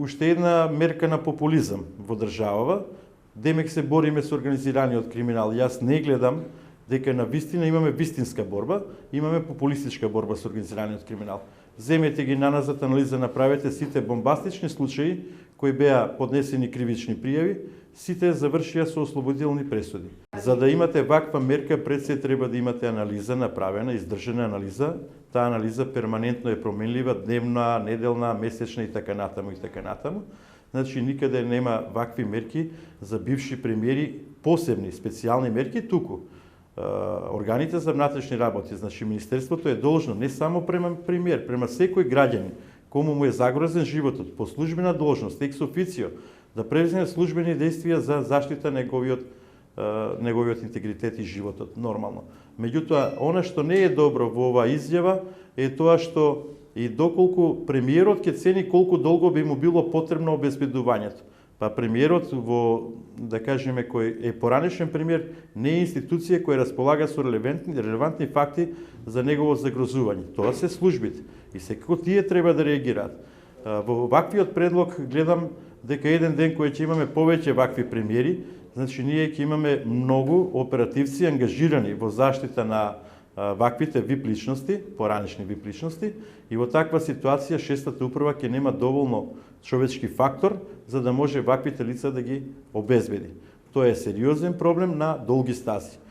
уште една мерка на популизам во државава. Демек се бориме со организираниот криминал. Јас не гледам дека на вистина имаме вистинска борба, имаме популистичка борба со организираниот криминал. Земете ги наназад, анализа направете сите бомбастични случаи кои беа поднесени кривични пријави, сите завршија со ослободителни пресуди. За да имате ваква мерка, пред се треба да имате анализа направена, издржана анализа. Таа анализа перманентно е променлива, дневна, неделна, месечна и така натаму и така натаму. Значи никаде нема вакви мерки за бивши премиери, посебни, специјални мерки, туку органите за внатрешни работи, значи Министерството е должно не само према премиер, према секој граѓанин кому му е загрозен животот по службена должност, екс официо, да преземе службени действија за заштита неговиот интегритет и животот нормално. Меѓутоа, она што не е добро во оваа изјава е тоа што и доколку премиерот ќе цени колку долго би му било потребно обезбедувањето. Па премиерот во, да кажеме, кој е поранешен премиер, не е институција која располага со релевантни факти за негово загрозување. Тоа се службите и секако тие треба да реагираат. Во ваквиот предлог гледам дека еден ден кој ќе имаме повеќе вакви премиери, значи ние ќе имаме многу оперативци ангажирани во заштита на ваквите вип личности, поранешни вип личности, и во таква ситуација шестата управа ќе нема доволно човечки фактор за да може ваквите лица да ги обезбеди. Тоа е сериозен проблем на долги стази.